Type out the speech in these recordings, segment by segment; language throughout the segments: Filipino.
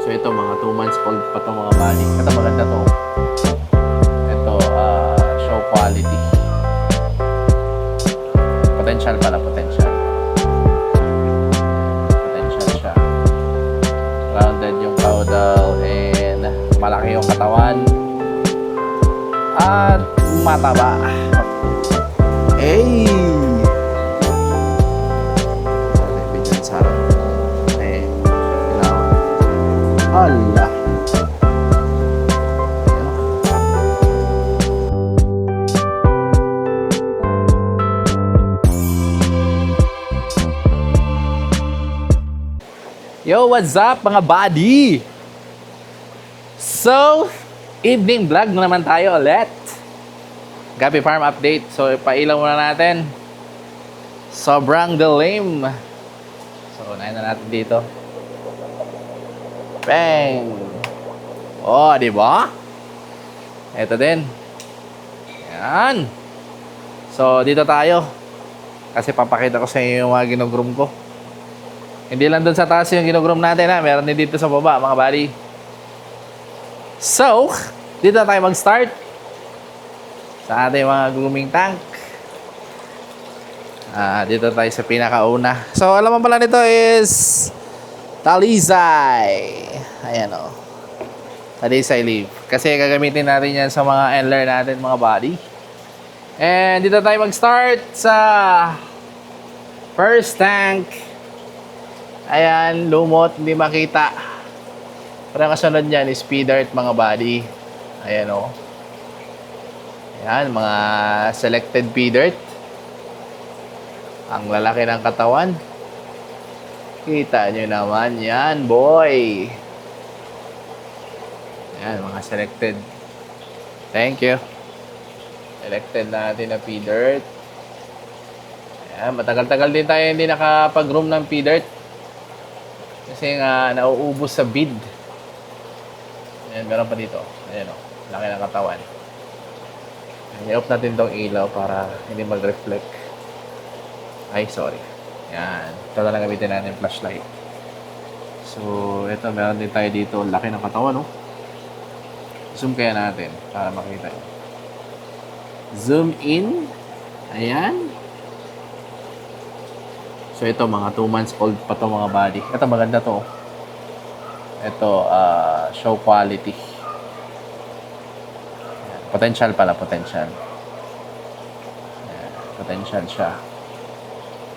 So ito, mga 2 months old pa to mga buddy. Ito maganda to. Ito, show quality. Potential pala, potential. Potential siya. Rounded yung caudal and malaki yung katawan. At mataba. Hey! Allah. Yo, what's up mga buddy? So, evening vlog na naman tayo ulit. Gabi Farm update. So, ipailaw muna natin. Sobrang dilim. So, unahin na natin dito. Bang! Oh, di ba? Ito din. Yan. So, dito tayo. Kasi papakita ko sa inyo yung mga ginugroom ko. Hindi lang doon sa taas yung ginugroom natin ha. Meron din dito sa baba, mga buddy. So, dito tayo mag-start sa ating mga grooming tank. Dito tayo sa pinakauna. So, alam mo pala nito is Talisay. Ayan o. Talisay leaf. Kasi gagamitin natin yan sa mga endler natin, mga buddy. And dito tayo mag-start sa first tank. Ayan, lumot, hindi makita. Pero ang kasunod niyan is pea dirt, mga buddy. Ayan o. Ayan, mga selected pea dirt. Ang lalaki ng katawan. Kita nyo naman yan, boy. Yan, mga selected. Thank you. Selected natin na pea dirt. Yan, matagal-tagal din tayo hindi nakapag-room ng pea dirt. Kasi nga, nauubos sa bid. Yan, meron pa dito. Ayan o, laki ng katawan. I-off natin tong ilaw para hindi mag-reflect. Ay, sorry. Yan. Ito na lang gamitin natin yung flashlight. So, ito. Meron din tayo dito. Laki ng katawan, no? Zoom kaya natin para makita nyo. Zoom in. Ayan. So, ito. Mga 2 months old pa to mga buddy. Ito, maganda to. Ito, show quality. Ayan. Potential pala, potential. Ayan. Potential siya.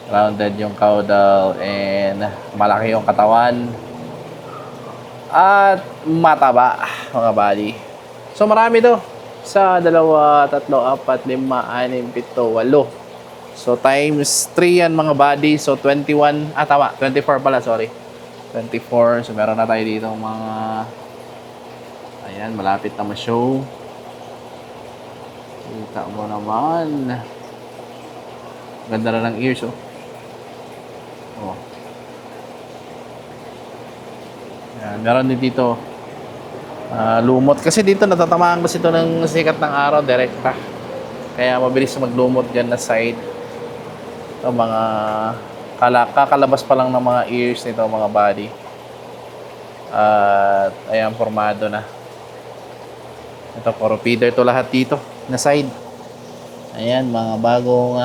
Rounded yung caudal and malaki yung katawan at mataba, mga buddy. So marami to. Sa 2, 3, 4, 5, 6, 7, 8. So times 3 yan, mga buddy. So 21, tama, 24 pala, sorry. 24. So meron na tayo dito mga, ayan, malapit na ma-show. Kita mo naman. Ganda na ng ears, oh. Oh. Yan, meron din dito lumot. Kasi dito natatamaan kasi ito ng sikat ng araw direkta. Kaya mabilis maglumot dyan na side. Ito mga kakalabas pa lang ng mga ears nito, mga body. At ayan, formado na. Ito, puro feeder to lahat dito na side. Ayan, mga bagong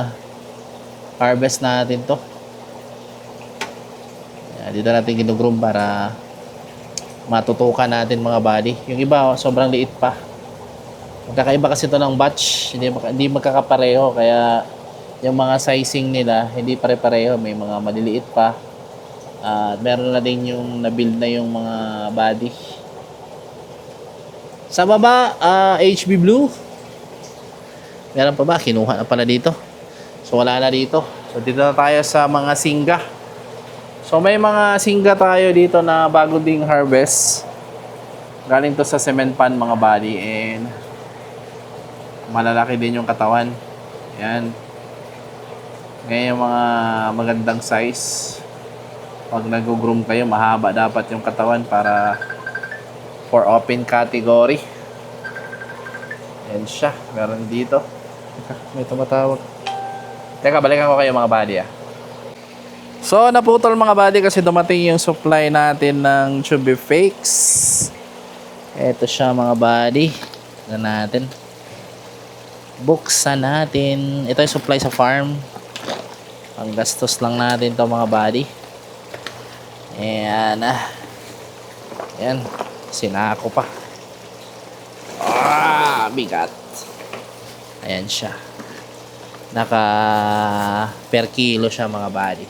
harvest natin to. Dito natin ginugroom para matutukan natin, mga body. Yung iba, sobrang liit pa. Magkakaiba kasi ito ng batch. Hindi magkakapareho. Kaya yung mga sizing nila, hindi pare-pareho. May mga maliliit pa. Meron na din yung na-build na yung mga body. Sa baba, HB Blue. Meron pa ba? Kinuha na pala dito. So, wala na dito. So, dito na tayo sa mga singga. So may mga singga tayo dito na bago ding harvest. Galing to sa cement pan, mga body, and malalaki din yung katawan. Yan. Ngayon yung mga magandang size. Pag nag-groom kayo, mahaba dapat yung katawan para for open category. Yan siya. Meron dito. May tumatawag. Teka, balikan ko kayo, mga body, So, naputol mga buddy kasi dumating yung supply natin ng Chubby Fakes. Ito siya mga buddy. Tignan natin. Buksan natin. Ito yung supply sa farm. Ang gastos lang natin to mga buddy. Ayan ah. Ayan. Sinako pa. Bigat. Ayan siya. Naka per kilo siya mga buddy.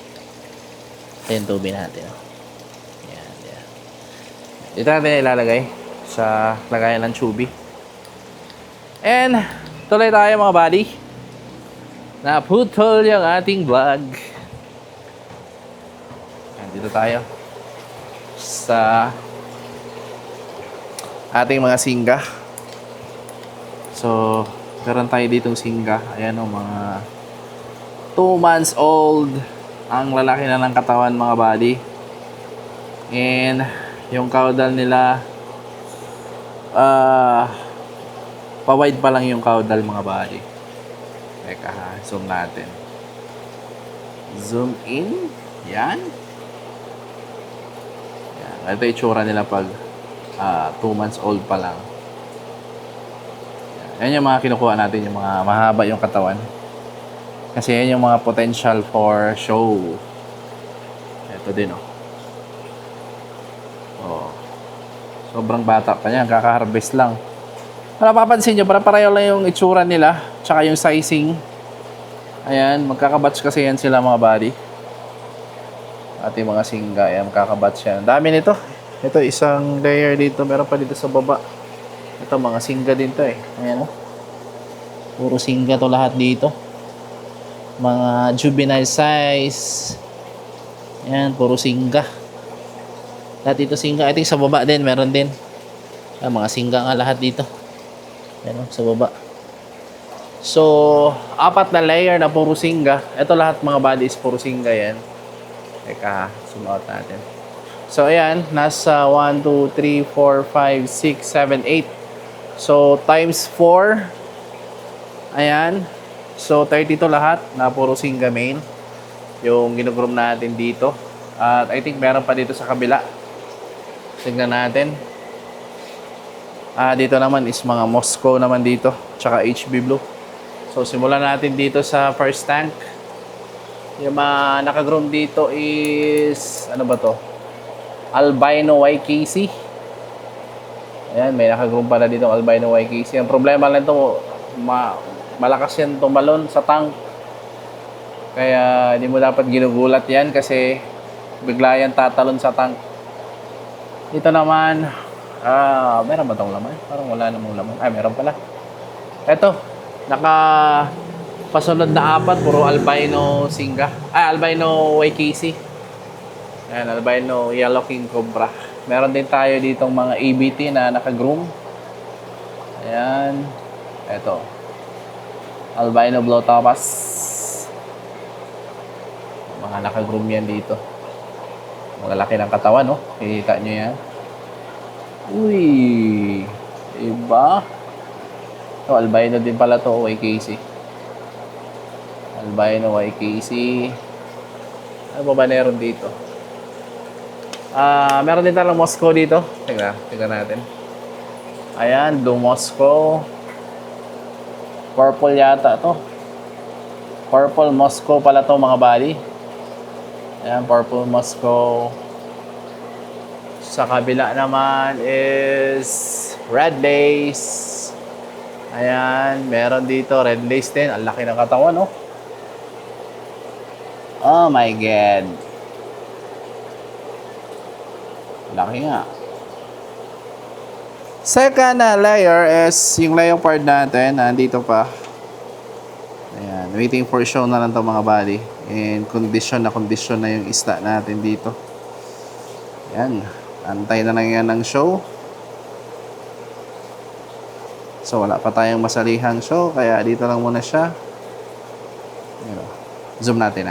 Ito yung tubig natin. Ayan, ayan. Dito natin ilalagay sa lagayan ng Chubby. And tuloy tayo mga buddy. Naputol yung ating vlog. Ayan, dito tayo sa ating mga singga. So, meron tayo ditong singga. Ayan o, mga 2 months old. Ang lalaki na ng katawan mga buddy. And yung caudal nila pa-wide pa lang yung caudal mga buddy. Teka ha, zoom natin. Zoom in. Yan. Yan. Ito yung itsura nila pag 2 months old pa lang. Yan yung mga kinukuha natin, yung mga mahaba yung katawan. Kasi yan yung mga potential for show. Ito din oh. Oh. Sobrang bata pa yan, kaka-harvest lang. Kung napapansin nyo, para-pareho lang yung itsura nila, tsaka yung sizing. Ayan, magkakabatch kasi yan sila mga buddy. Ating mga singga, ayan, magkakabatch yan. Dami nito. Ito, isang layer dito, meron pa dito sa baba. Ito, mga singga din to eh. Ayan oh. Puro singga to lahat dito. Mga juvenile size. Ayan, puro singga. Lahat dito singga. I think sa baba din, meron din. Ayan, mga singga nga lahat dito. Ayan, sa baba. So, 4 na layer na puro singga. Ito lahat mga bodies, puro singga yan. Teka, sumaot natin. So, ayan, nasa 1, 2, 3, 4, 5, 6, 7, 8. So, times 4. Ayan. So, 32 lahat na puro singga main. Yung ginugroom natin dito. At I think meron pa dito sa kabila. Tignan natin. Dito naman is mga Moscow naman dito. Tsaka HB Blue. So, simulan natin dito sa first tank. Yung mga nakagroom dito is, ano ba to? Albino YKC. Ayan, may nakagroom pala dito Albino YKC. Ang problema lang ito, malakas yan tumalon sa tank. Kaya hindi mo dapat ginugulat yan kasi bigla yan tatalon sa tank. Dito naman, meron ba itong laman? Parang wala namang laman. Meron pala. Eto, pasunod na 4, puro albino singga. Albino YKC. Ayan, albino yellow king cobra. Meron din tayo ditong mga ABT na naka-groom. Ayan. Eto. Albino blow tapas. Mga naka-groom yan dito. Malalaki ng katawan, no? Kikita nyo yan. Uy! Iba? Ito, albino din pala to, YKC. Albino YKC. Ano ba meron dito? Meron din talang Moscow dito. Tingnan natin. Ayan, Blue Moscow. Purple yata to. Purple Moscow pala to mga buddy. Ayan, Purple Moscow. Sa kabila naman is Red Lace. Ayan, meron dito Red Lace din. Ang laki ng katawan, no? Oh my God. Laki nga. Second layer is yung leopard natin. Nandito pa. Ayan. Waiting for show na lang to mga buddy. And condition na yung isda natin dito. Ayan. Antay na lang yan ng show. So wala pa tayong masalihang show. Kaya dito lang muna siya. Ayan. Zoom natin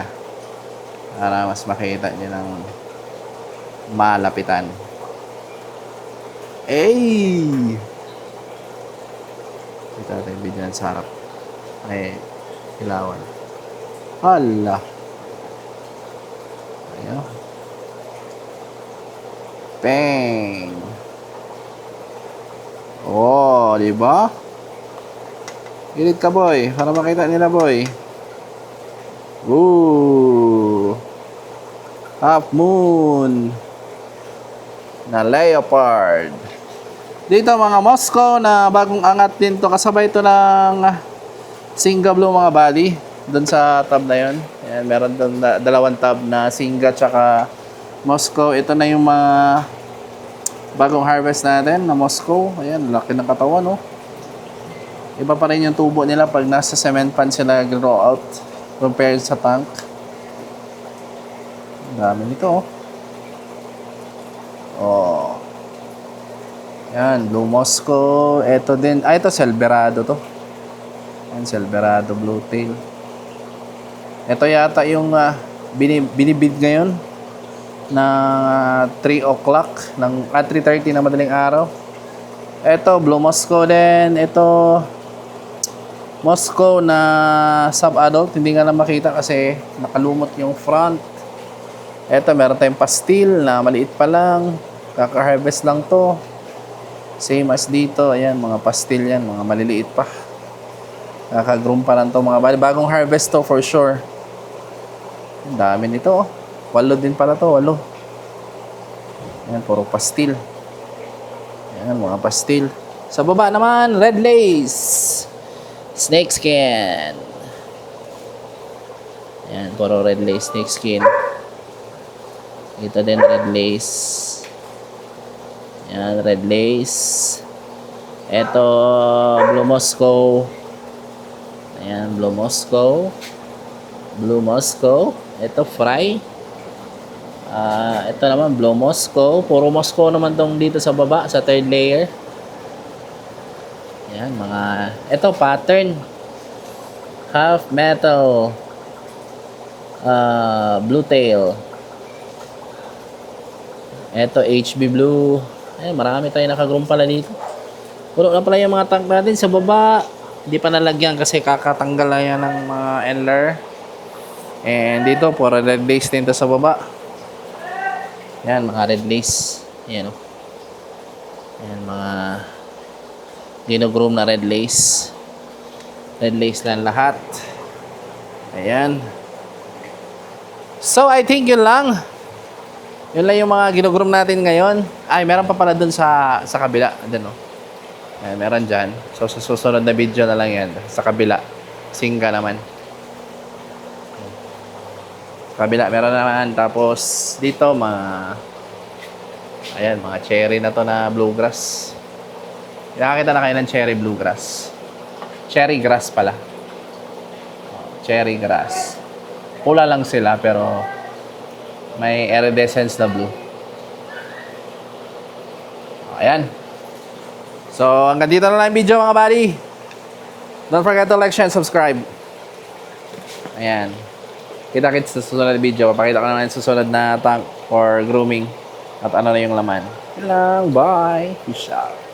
para mas makita nyo ng malapitan. Ay! Ito natin yung video sa harap. Ay, ilawan. Hala! Ayan. Bang! Oh, di ba? Gilid ka, boy. Para makita nila, boy. Ooh! Half moon na leopard. Dito mga Moscow na bagong angat din to. Kasabay to ng Singa Blue mga bali. Doon sa tab na yon. Ayan, meron doon dalawang tab na Singa tsaka Moscow. Ito na yung mga bagong harvest natin na Moscow. Ayan, laki ng katawan, no? Iba pa rin yung tubo nila pag nasa cement pan sila grow out compared sa tank. Dami nito, oh. Oh. Yan, Blue Moscow. Ito din. Ah, ito Silverado to. Yan, Silverado Blue Tail. Ito yata yung binibid ngayon na 3 o'clock ng 3:30 na madaling araw. Ito Blue Moscow din. Ito Moscow na sub-adult. Hindi nga na makita kasi nakalumot yung front. Ito meron tayong pastil na maliit pa lang. Kaka-harvest lang to. Same as dito. Ayan, mga pastil yan. Mga maliliit pa. Kaka-groom pa lang to mga bali. Bagong harvest to for sure. Ang dami nito, oh. 8 din pala to, 8. Ayan, puro pastil. Ayan, mga pastil. Sa baba naman, red lace. Snake skin. Ayan, puro red lace, snake skin. Ito din, red lace. Ayan, red lace. Ito, Blue Moscow. Ayan, Blue Moscow. Blue Moscow. Ito, fry. Ito naman, Blue Moscow. Puro Moscow naman tong dito sa baba, sa third layer. Yan, mga... Ito, pattern. Half metal. Blue tail. Ito, HB Blue. Ayan, marami tayo nakagroom pala dito. Puro na pala yung mga tank natin sa baba. Hindi pa nalagyan kasi kakatanggal na yan ng mga endler. And dito, puro red lace din to sa baba. Yan, mga red lace. Yan, oh. Yan, mga ginogroom na red lace. Red lace lang lahat. Ayan. So, I think yun lang. Yun lang yung mga ginogroom natin ngayon. Ay, meron pa pala dun sa kabila. Dun, oh. Ayan, meron dyan. So, sa susunod na video na lang yan. Sa kabila. Singa naman. Kabila meron naman, tapos dito ayan, mga cherry na to na bluegrass. Nakakita na kayo ng cherry bluegrass. Cherry grass pala. Cherry grass. Pula lang sila pero may iridescence na blue. Ayan. So hanggang dito na lang yung video mga buddy. Don't forget to like, share, and subscribe. Ayan. Kita-kits sa susunod na video. Papakita ko naman sa susunod na tank or grooming at ano na yung laman. Yun lang. Bye. Peace out.